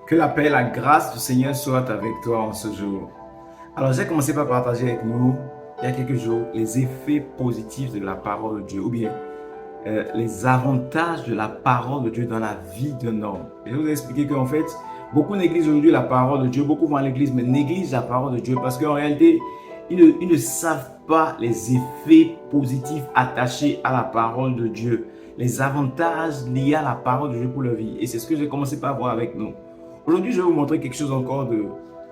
Que la paix et la grâce du Seigneur soient avec toi en ce jour. Alors, j'ai commencé par partager avec nous, il y a quelques jours, les effets positifs de la parole de Dieu, ou bien les avantages de la parole de Dieu dans la vie d'un homme. Et je vous ai expliqué qu'en fait, beaucoup négligent aujourd'hui la parole de Dieu, beaucoup vont à l'église, mais négligent la parole de Dieu parce qu'en réalité, ils ne savent pas les effets positifs attachés à la parole de Dieu, les avantages liés à la parole de Dieu pour leur vie. Et c'est ce que j'ai commencé par voir avec nous. Aujourd'hui, je vais vous montrer quelque chose encore de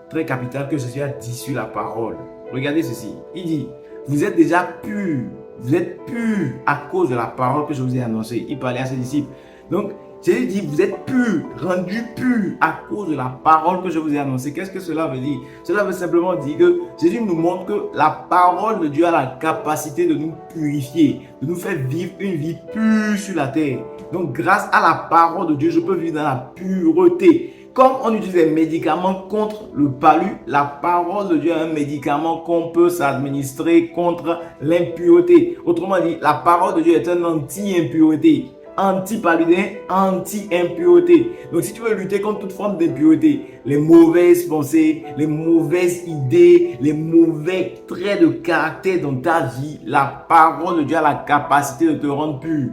très capital que Jésus a dit sur la parole. Regardez ceci. Il dit, vous êtes déjà purs. Vous êtes purs à cause de la parole que je vous ai annoncée. Il parlait à ses disciples. Donc, Jésus dit, vous êtes purs, rendus purs à cause de la parole que je vous ai annoncée. Qu'est-ce que cela veut dire? Cela veut simplement dire que Jésus nous montre que la parole de Dieu a la capacité de nous purifier, de nous faire vivre une vie pure sur la terre. Donc, grâce à la parole de Dieu, je peux vivre dans la pureté. Comme on utilise des médicaments contre le palu, la parole de Dieu est un médicament qu'on peut s'administrer contre l'impureté. Autrement dit, la parole de Dieu est un anti-impureté, anti-paludin, anti-impureté. Donc si tu veux lutter contre toute forme d'impureté, les mauvaises pensées, les mauvaises idées, les mauvais traits de caractère dans ta vie, la parole de Dieu a la capacité de te rendre pur.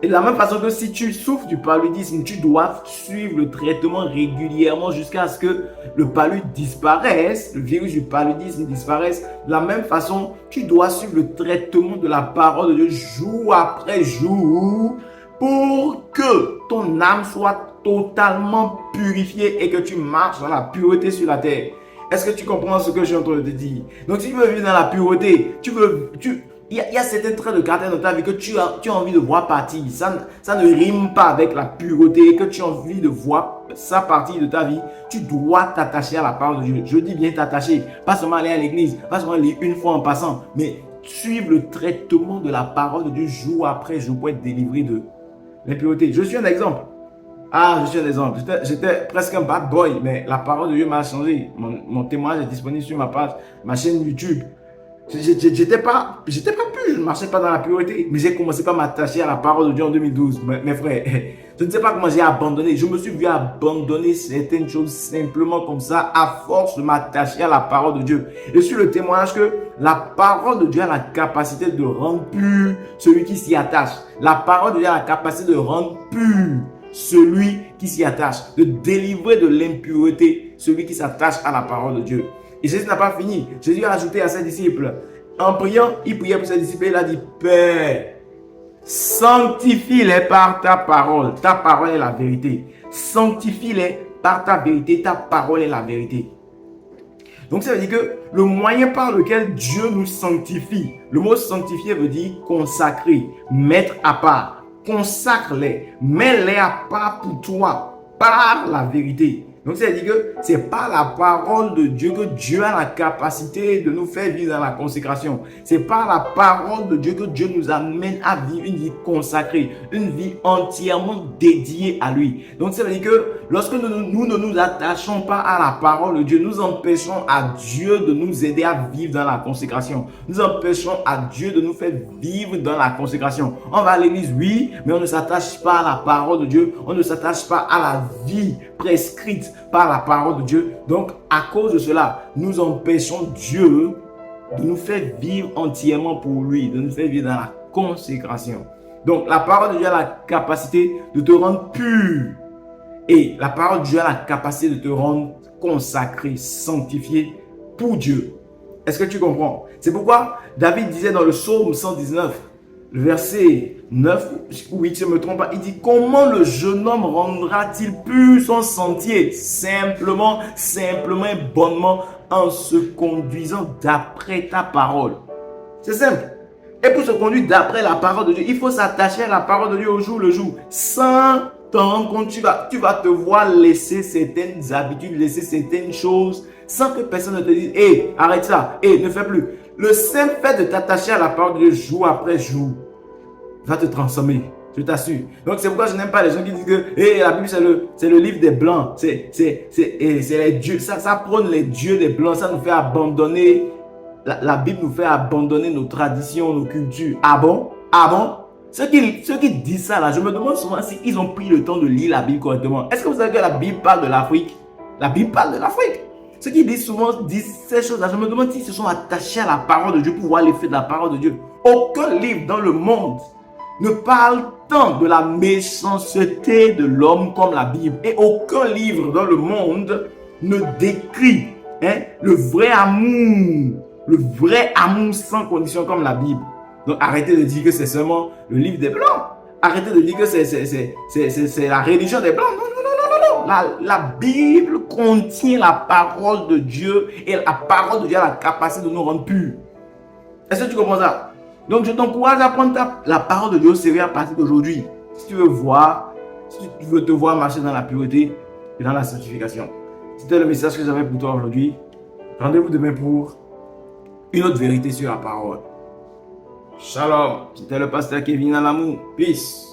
Et de la même façon que si tu souffres du paludisme, tu dois suivre le traitement régulièrement jusqu'à ce que le palud disparaisse, le virus du paludisme disparaisse. De la même façon, tu dois suivre le traitement de la parole de Dieu jour après jour pour que ton âme soit totalement purifiée et que tu marches dans la pureté sur la terre. Est-ce que tu comprends ce que je suis en train de te dire? Donc si tu veux vivre dans la pureté, il y a certains traits de caractère dans ta vie que tu as envie de voir partir. Ça ne rime pas avec la pureté, que tu as envie de voir ça partir de ta vie. Tu dois t'attacher à la parole de Dieu. Je dis bien t'attacher. Pas seulement aller à l'église, pas seulement lire une fois en passant, mais suivre le traitement de la parole de Dieu jour après jour pour être délivré de l'impureté. Je suis un exemple. Je suis un exemple. J'étais presque un bad boy, mais la parole de Dieu m'a changé. Mon témoignage est disponible sur ma page, ma chaîne YouTube. J'étais pas pur, je ne marchais pas dans la pureté, mais j'ai commencé par m'attacher à la parole de Dieu en 2012. Mes frères, je ne sais pas comment j'ai abandonné. Je me suis vu abandonner certaines choses simplement comme ça, à force de m'attacher à la parole de Dieu. Et sur le témoignage que la parole de Dieu a la capacité de rendre pur celui qui s'y attache. La parole de Dieu a la capacité de rendre pur celui qui s'y attache, de délivrer de l'impureté celui qui s'attache à la parole de Dieu. Et Jésus n'a pas fini. Jésus a ajouté à ses disciples, en priant, il priait pour ses disciples, il a dit, Père, sanctifie-les par ta parole. Ta parole est la vérité. Sanctifie-les par ta vérité. Ta parole est la vérité. Donc ça veut dire que le moyen par lequel Dieu nous sanctifie, le mot sanctifier veut dire consacrer, mettre à part. Consacre-les, mets-les à part pour toi, par la vérité. Donc, ça veut dire que c'est par la parole de Dieu que Dieu a la capacité de nous faire vivre dans la consécration. C'est par la parole de Dieu que Dieu nous amène à vivre une vie consacrée, une vie entièrement dédiée à lui. Donc, ça veut dire que lorsque nous ne nous attachons pas à la parole de Dieu, nous empêchons à Dieu de nous aider à vivre dans la consécration. Nous empêchons à Dieu de nous faire vivre dans la consécration. On va à l'église, oui, mais on ne s'attache pas à la parole de Dieu. On ne s'attache pas à la vie prescrite par la parole de Dieu. Donc, à cause de cela, nous empêchons Dieu de nous faire vivre entièrement pour lui, de nous faire vivre dans la consécration. Donc, la parole de Dieu a la capacité de te rendre pur. Et la parole de Dieu a la capacité de te rendre consacré, sanctifié pour Dieu. Est-ce que tu comprends? C'est pourquoi David disait dans le psaume 119, le verset 9 ou 8, je ne me trompe pas, il dit, comment le jeune homme rendra-t-il pur son sentier? Simplement et bonnement en se conduisant d'après ta parole. C'est simple. Et pour se conduire d'après la parole de Dieu, il faut s'attacher à la parole de Dieu au jour le jour. Sans t'en rendre compte, tu vas te voir laisser certaines habitudes, laisser certaines choses, sans que personne ne te dise, hé, arrête ça, hé, ne fais plus. Le simple fait de t'attacher à la parole de Dieu jour après jour va te transformer, je t'assure. Donc c'est pourquoi je n'aime pas les gens qui disent que la Bible c'est le livre des blancs, c'est les dieux, ça prône les dieux des blancs, ça nous fait abandonner, la Bible nous fait abandonner nos traditions, nos cultures. Ah bon? Ah bon? Ceux qui disent ça là, je me demande souvent s'ils ont pris le temps de lire la Bible correctement. Est-ce que vous savez que la Bible parle de l'Afrique? La Bible parle de l'Afrique. Ceux qui disent souvent disent ces choses là, je me demande s'ils se sont attachés à la parole de Dieu pour voir l'effet de la parole de Dieu. Aucun livre dans le monde ne parle tant de la méchanceté de l'homme comme la Bible. Et aucun livre dans le monde ne décrit le vrai amour sans condition comme la Bible. Donc arrêtez de dire que c'est seulement le livre des Blancs. Arrêtez de dire que c'est la religion des Blancs. Non, non, non, non, non. La Bible contient la parole de Dieu et la parole de Dieu a la capacité de nous rendre purs. Est-ce que tu comprends ça? Donc je t'encourage à prendre la parole de Dieu au sérieux à partir d'aujourd'hui. Si tu veux te voir marcher dans la pureté et dans la sanctification. C'était le message que j'avais pour toi aujourd'hui. Rendez-vous demain pour une autre vérité sur la parole. Shalom, c'était le pasteur Kevin Alamou. Peace.